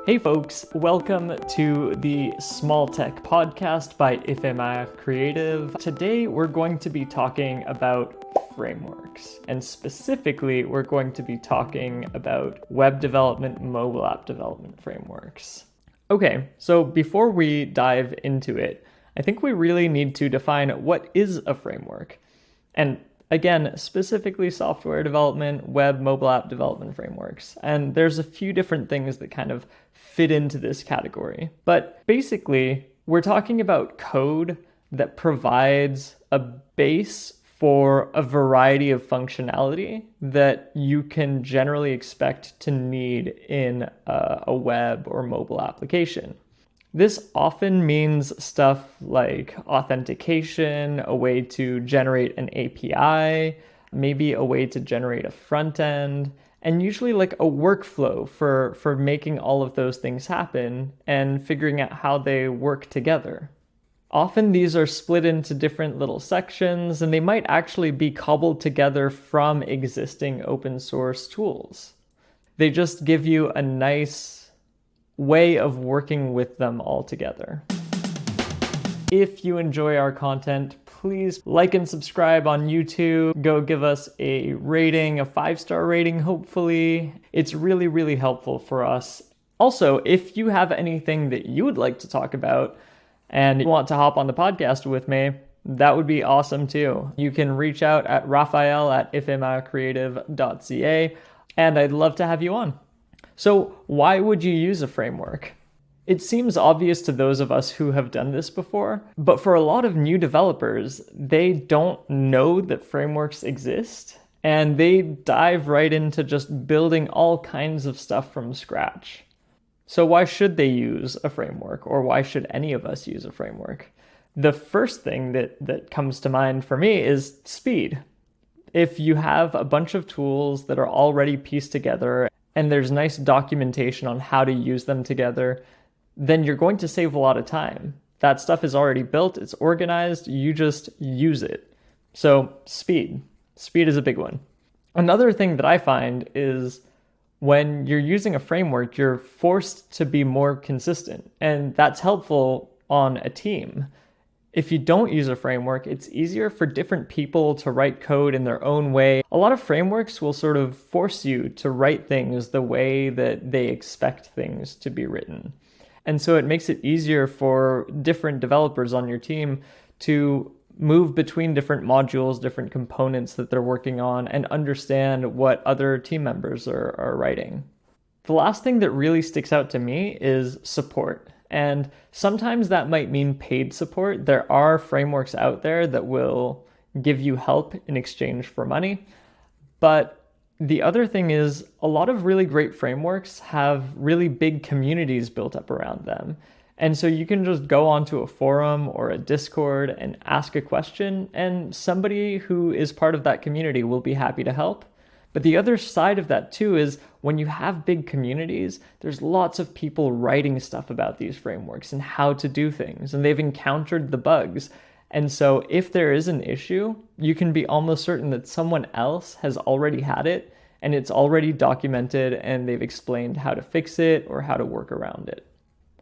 Hey folks, welcome to the Small Tech Podcast by FMI Creative. Today we're going to be talking about frameworks, and specifically we're going to be talking about web development, mobile app development frameworks. Okay, so before we dive into it, I think we really need to define what is a framework. And again, specifically software development, web, mobile app development frameworks. And there's a few different things that kind of fit into this category. But basically, we're talking about code that provides a base for a variety of functionality that you can generally expect to need in a web or mobile application. This often means stuff like authentication, a way to generate an API, maybe a way to generate a front end, and usually like a workflow for making all of those things happen and figuring out how they work together. Often these are split into different little sections, and they might actually be cobbled together from existing open source tools. They just give you a nice way of working with them all together. If you enjoy our content, please like and subscribe on YouTube. Go give us a rating, a 5-star rating, hopefully. It's really, really helpful for us. Also, if you have anything that you would like to talk about and you want to hop on the podcast with me, that would be awesome too. You can reach out at raphael@fmicreative.ca, and I'd love to have you on. So why would you use a framework? It seems obvious to those of us who have done this before, but for a lot of new developers, they don't know that frameworks exist, and they dive right into just building all kinds of stuff from scratch. So why should they use a framework, or why should any of us use a framework? The first thing that comes to mind for me is speed. If you have a bunch of tools that are already pieced together, and there's nice documentation on how to use them together, then you're going to save a lot of time. That stuff is already built, it's organized, you just use it. So speed. Speed is a big one. Another thing that I find is when you're using a framework, you're forced to be more consistent, and that's helpful on a team. If you don't use a framework, it's easier for different people to write code in their own way. A lot of frameworks will sort of force you to write things the way that they expect things to be written. And so it makes it easier for different developers on your team to move between different modules, different components that they're working on, and understand what other team members are writing. The last thing that really sticks out to me is support. And sometimes that might mean paid support. There are frameworks out there that will give you help in exchange for money. But the other thing is a lot of really great frameworks have really big communities built up around them. And so you can just go onto a forum or a Discord and ask a question, and somebody who is part of that community will be happy to help. But the other side of that too is when you have big communities, there's lots of people writing stuff about these frameworks and how to do things, and they've encountered the bugs. And so if there is an issue, you can be almost certain that someone else has already had it and it's already documented and they've explained how to fix it or how to work around it.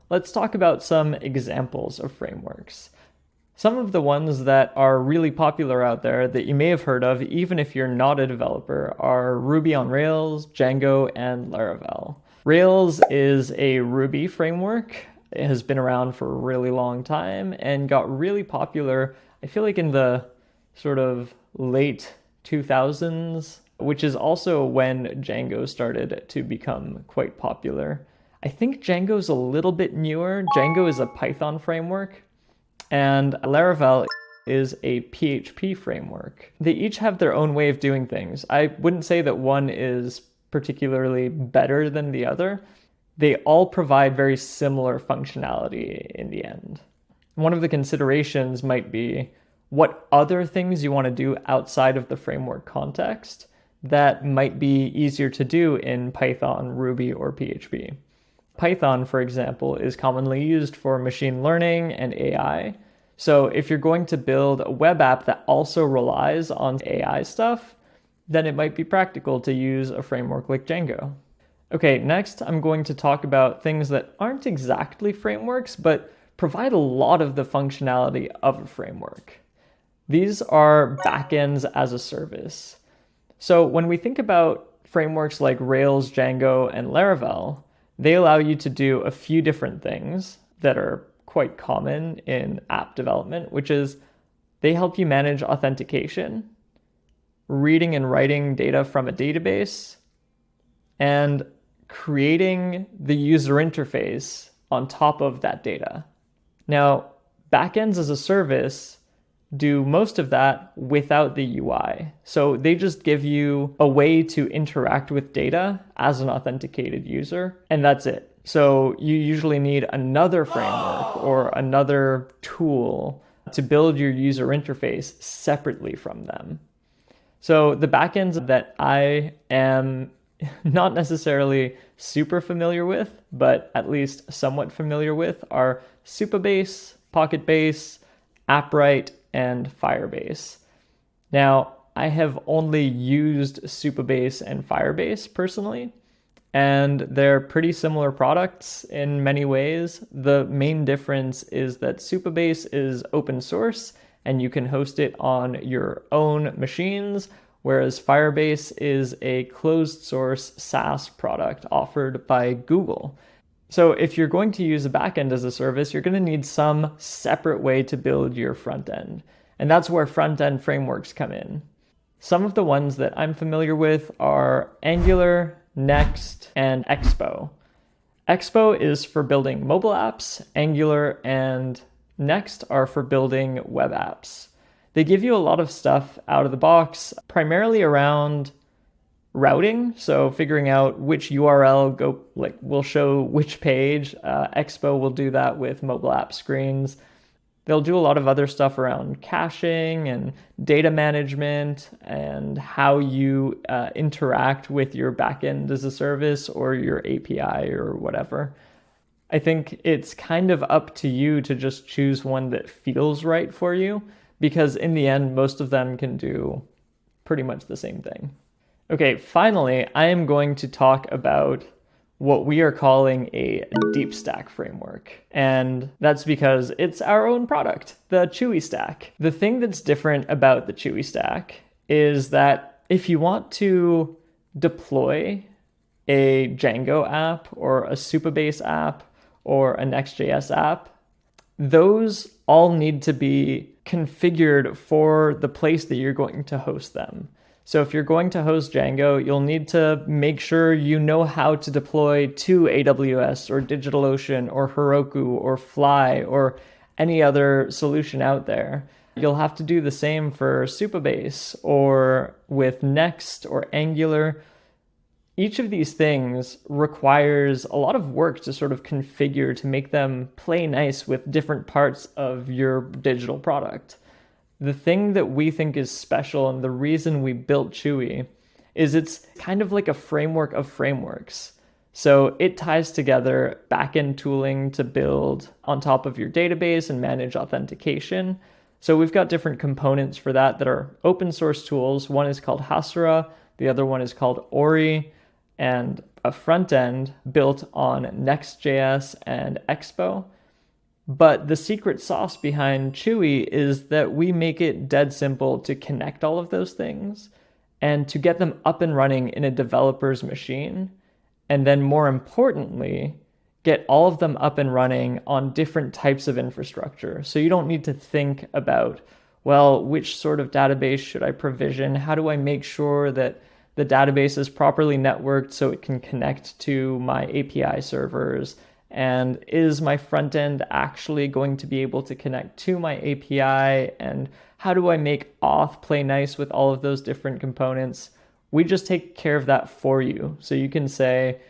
Let's talk about some examples of frameworks. Some of the ones that are really popular out there that you may have heard of, even if you're not a developer, are Ruby on Rails, Django, and Laravel. Rails is a Ruby framework. It has been around for a really long time and got really popular, I feel like in the sort of late 2000s, which is also when Django started to become quite popular. I think Django's a little bit newer. Django is a Python framework, and Laravel is a PHP framework. They each have their own way of doing things. I wouldn't say that one is particularly better than the other. They all provide very similar functionality in the end. One of the considerations might be what other things you want to do outside of the framework context that might be easier to do in Python, Ruby, or PHP. Python, for example, is commonly used for machine learning and AI. So if you're going to build a web app that also relies on AI stuff, then it might be practical to use a framework like Django. Okay, next I'm going to talk about things that aren't exactly frameworks, but provide a lot of the functionality of a framework. These are backends as a service. So when we think about frameworks like Rails, Django, and Laravel, they allow you to do a few different things that are quite common in app development, which is they help you manage authentication, reading and writing data from a database, and creating the user interface on top of that data. Now, backends as a service do most of that without the UI. So they just give you a way to interact with data as an authenticated user, and that's it. So you usually need another framework or another tool to build your user interface separately from them. So the backends that I am not necessarily super familiar with, but at least somewhat familiar with, are Supabase, Pocketbase, AppWrite, and Firebase. Now, I have only used Supabase and Firebase personally, and they're pretty similar products in many ways. The main difference is that Supabase is open source and you can host it on your own machines, whereas Firebase is a closed source SaaS product offered by Google. So if you're going to use a backend as a service, you're going to need some separate way to build your front end. And that's where front-end frameworks come in. Some of the ones that I'm familiar with are Angular, Next, and Expo. Expo is for building mobile apps. Angular and Next are for building web apps. They give you a lot of stuff out of the box, primarily around routing, so figuring out which URL will show which page. Expo will do that with mobile app screens. They'll do a lot of other stuff around caching and data management and how you interact with your backend as a service or your API or whatever. I think it's kind of up to you to just choose one that feels right for you, because in the end, most of them can do pretty much the same thing. Okay, finally, I am going to talk about what we are calling a deep stack framework. And that's because it's our own product, the Chewy stack. The thing that's different about the Chewy stack is that if you want to deploy a Django app or a Supabase app or a next.js app, those all need to be configured for the place that you're going to host them. So if you're going to host Django, you'll need to make sure you know how to deploy to AWS or DigitalOcean or Heroku or Fly or any other solution out there. You'll have to do the same for Supabase or with Next or Angular. Each of these things requires a lot of work to sort of configure to make them play nice with different parts of your digital product. The thing that we think is special and the reason we built Chewy is it's kind of like a framework of frameworks. So it ties together backend tooling to build on top of your database and manage authentication. So we've got different components for that are open source tools. One is called Hasura, the other one is called Ori, and a front end built on next.js and Expo. But the secret sauce behind Chewy is that we make it dead simple to connect all of those things and to get them up and running in a developer's machine. And then more importantly, get all of them up and running on different types of infrastructure. So you don't need to think about, well, which sort of database should I provision? How do I make sure that the database is properly networked so it can connect to my API servers? And is my front end actually going to be able to connect to my API? And how do I make auth play nice with all of those different components? We just take care of that for you. So you can say,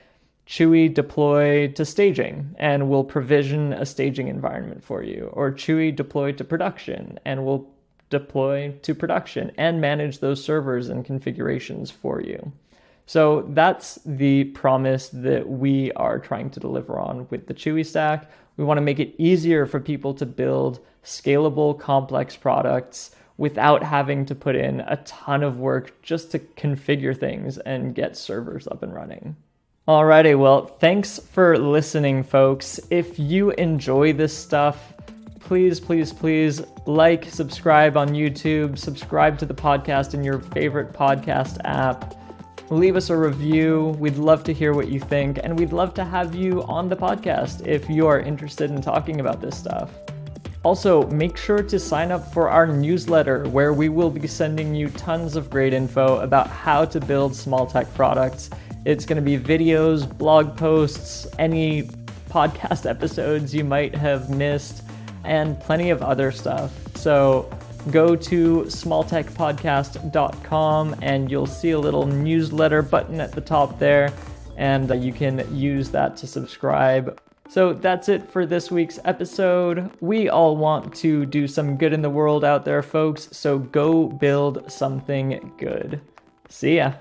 Chewy deploy to staging, and we'll provision a staging environment for you. Or Chewy deploy to production, and we'll deploy to production and manage those servers and configurations for you. So that's the promise that we are trying to deliver on with the Chewy stack. We want to make it easier for people to build scalable, complex products without having to put in a ton of work just to configure things and get servers up and running. Alrighty, well, thanks for listening, folks. If you enjoy this stuff, please, please, please like, subscribe on YouTube, subscribe to the podcast in your favorite podcast app. Leave us a review. We'd love to hear what you think, and we'd love to have you on the podcast if you are interested in talking about this stuff. Also, make sure to sign up for our newsletter, where we will be sending you tons of great info about how to build small tech products. It's going to be videos, blog posts, any podcast episodes you might have missed, and plenty of other stuff. So go to smalltechpodcast.com and you'll see a little newsletter button at the top there, and you can use that to subscribe. So that's it for this week's episode. We all want to do some good in the world out there, folks, so go build something good. See ya.